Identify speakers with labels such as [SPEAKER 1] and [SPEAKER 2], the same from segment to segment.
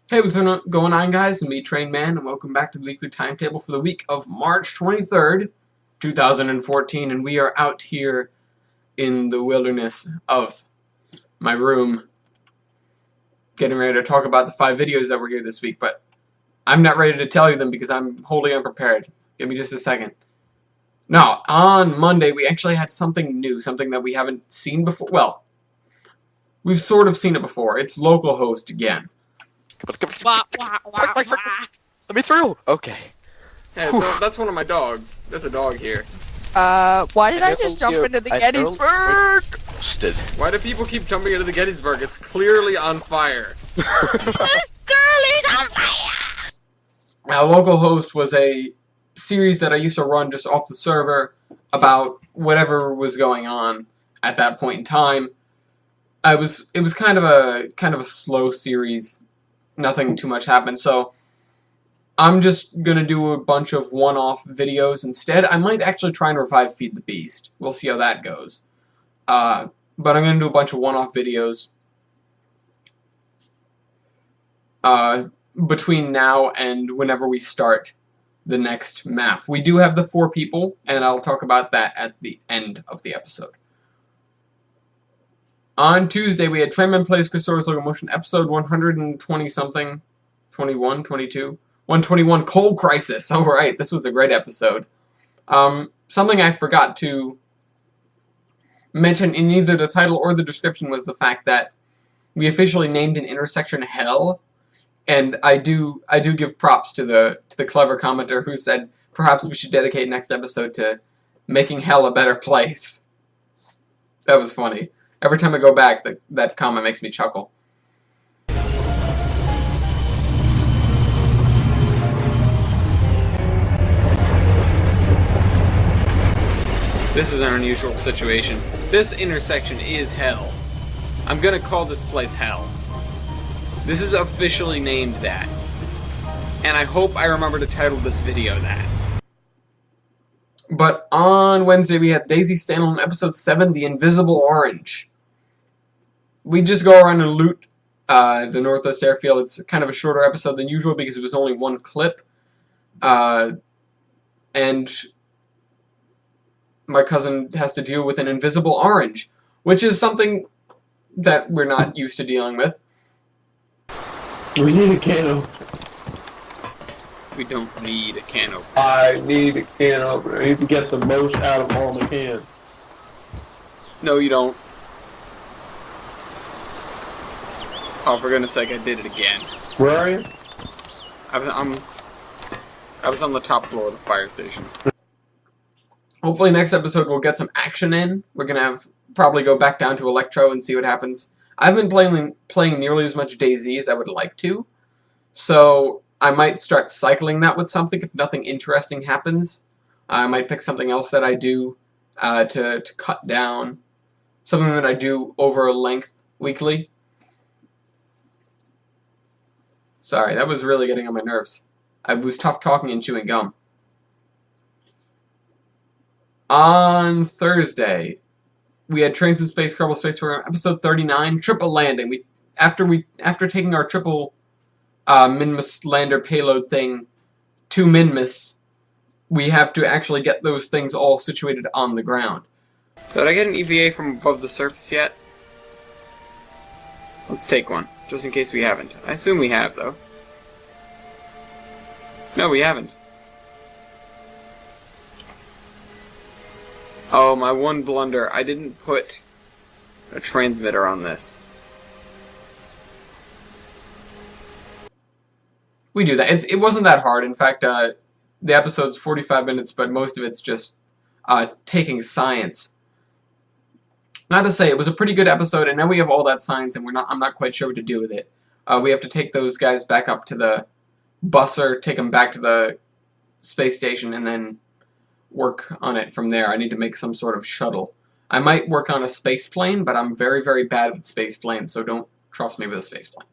[SPEAKER 1] Hey, what's going on, guys? I'm me, Train Man, and welcome back to the weekly timetable for the week of March 23rd, 2014, and we are out here in the wilderness of my room getting ready to talk about the 5 videos that were here this week, but I'm not ready to tell you them because I'm wholly unprepared. Give me just a second. No, on Monday, we actually had something new, something that we haven't seen before. Well, we've sort of seen it before. It's localhost again.
[SPEAKER 2] Let me through! Okay.
[SPEAKER 1] Yeah, that's one of my dogs. There's a dog here.
[SPEAKER 3] Why did I just jump into the Gettysburg?
[SPEAKER 1] Why do people keep jumping into the Gettysburg? It's clearly on fire.
[SPEAKER 3] This girl is on fire!
[SPEAKER 1] Localhost was a series that I used to run just off the server about whatever was going on at that point in time. It was kind of a slow series. Nothing too much happened, so I'm just gonna do a bunch of one-off videos instead. I might actually try and revive Feed the Beast. We'll see how that goes. But I'm gonna do a bunch of one-off videos between now and whenever we start the next map. We do have the 4 people, and I'll talk about that at the end of the episode. On Tuesday, we had Trainman Plays Chrysaorus Locomotion, episode 120-something, 21, 22, 121, Coal Crisis. Oh, right, this was a great episode. Something I forgot to mention in either the title or the description was the fact that we officially named an intersection Hell, and I do give props to the clever commenter who said perhaps we should dedicate next episode to making Hell a better place. That was funny. Every time I go back, that comment makes me chuckle. This is an unusual situation. This intersection is Hell. I'm gonna call this place Hell. This is officially named that. And I hope I remember to title this video that. But on Wednesday, we had Daisy Stanley, episode 7, The Invisible Orange. We just go around and loot the Northwest Airfield. It's kind of a shorter episode than usual because it was only one clip. And my cousin has to deal with an invisible orange, which is something that we're not used to dealing with.
[SPEAKER 4] We need a can opener.
[SPEAKER 1] We don't need a can opener.
[SPEAKER 4] I need a can opener. I need to get the most out of all the cans.
[SPEAKER 1] No, you don't. Oh, for goodness sake, I did it again.
[SPEAKER 4] Where are you?
[SPEAKER 1] I was on the top floor of the fire station. Hopefully next episode we'll get some action in. We're gonna probably go back down to Electro and see what happens. I've been playing nearly as much DayZ as I would like to, so I might start cycling that with something if nothing interesting happens. I might pick something else that I do to cut down. Something that I do over a length weekly. Sorry, that was really getting on my nerves. I was tough talking and chewing gum. On Thursday, we had Trains in Space, Kerbal Space Program, episode 39, Triple Landing. After taking our triple Minmus lander payload thing to Minmus, we have to actually get those things all situated on the ground. Did I get an EVA from above the surface yet? Let's take one, just in case we haven't. I assume we have, though. No, we haven't. Oh, my one blunder. I didn't put a transmitter on this. We do that. It wasn't that hard. In fact, the episode's 45 minutes, but most of it's just taking science. Not to say, it was a pretty good episode, and now we have all that science, and I'm not quite sure what to do with it. We have to take those guys back up to the busser, take them back to the space station, and then work on it from there. I need to make some sort of shuttle. I might work on a space plane, but I'm very, very bad with space planes, so don't trust me with a space plane.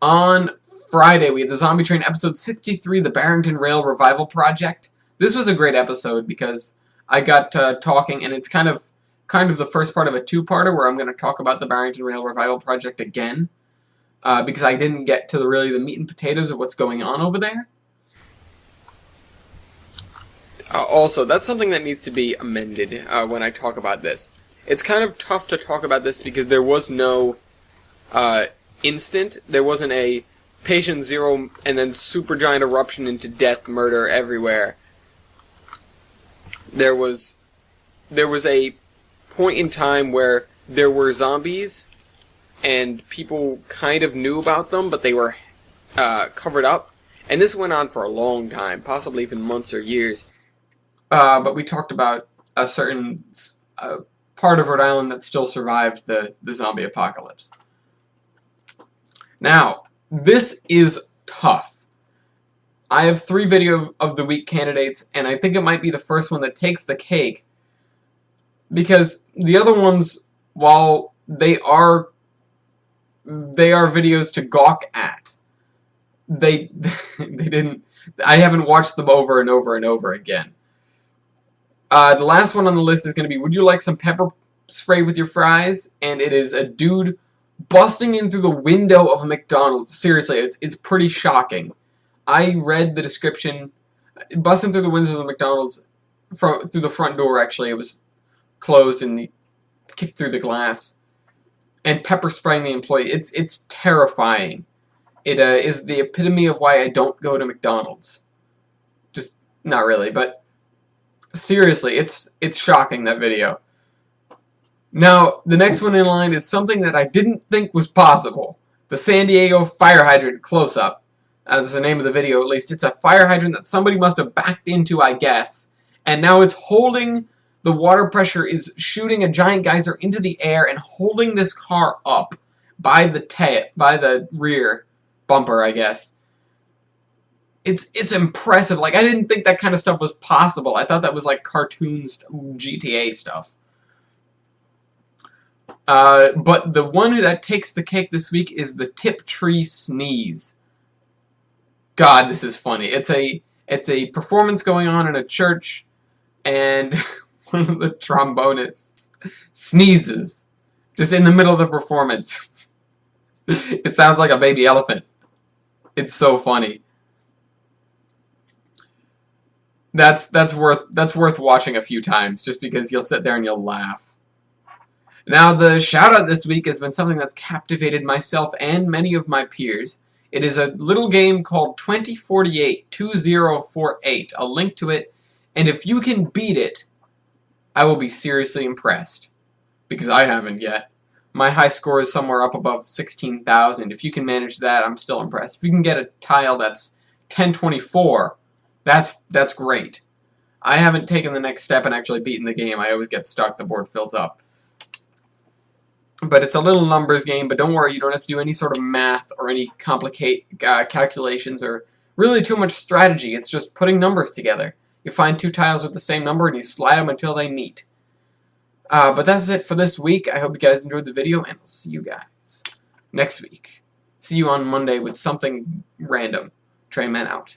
[SPEAKER 1] On Friday, we had the Zombie Train episode 63, the Barrington Rail Revival Project. This was a great episode because I got talking, and it's kind of the first part of a two-parter where I'm going to talk about the Barrington Rail Revival Project again. because I didn't get to the meat and potatoes of what's going on over there. Also, that's something that needs to be amended when I talk about this. It's kind of tough to talk about this because there was no instant. There wasn't a patient zero and then supergiant eruption into death, murder everywhere. There was a point in time where there were zombies and people kind of knew about them, but they were covered up. And this went on for a long time, possibly even months or years. But we talked about a certain part of Rhode Island that still survived the zombie apocalypse. Now, this is tough. I have 3 video of the week candidates, and I think it might be the first one that takes the cake, because the other ones, while they are videos to gawk at, they didn't. I haven't watched them over and over and over again. The last one on the list is going to be, would you like some pepper spray with your fries? And it is a dude busting in through the window of a McDonald's. Seriously, it's pretty shocking. I read the description, busting through the windows of the McDonald's, through the front door actually. It was closed and he kicked through the glass. And pepper spraying the employee. It's terrifying. It is the epitome of why I don't go to McDonald's. Just, not really, but seriously, it's shocking, that video. Now, the next one in line is something that I didn't think was possible. The San Diego fire hydrant close-up. That's the name of the video, at least. It's a fire hydrant that somebody must have backed into, I guess. And now it's holding, the water pressure is shooting a giant geyser into the air and holding this car up by the rear bumper, I guess. It's impressive. Like, I didn't think that kind of stuff was possible. I thought that was like cartoons, GTA stuff. But the one that takes the cake this week is the Tiptree Sneeze. God, this is funny. It's a performance going on in a church, and one of the trombonists sneezes just in the middle of the performance. It sounds like a baby elephant. It's so funny. That's worth watching a few times, just because you'll sit there and you'll laugh. Now, the shout-out this week has been something that's captivated myself and many of my peers. It is a little game called 2048. I'll link to it, and if you can beat it, I will be seriously impressed, because I haven't yet. My high score is somewhere up above 16,000. If you can manage that, I'm still impressed. If you can get a tile that's 1024, that's great. I haven't taken the next step and actually beaten the game. I always get stuck. The board fills up. But it's a little numbers game, but don't worry, you don't have to do any sort of math or any complicated calculations or really too much strategy. It's just putting numbers together. You find 2 tiles with the same number and you slide them until they meet. But that's it for this week. I hope you guys enjoyed the video, and I'll see you guys next week. See you on Monday with something random. Trainman out.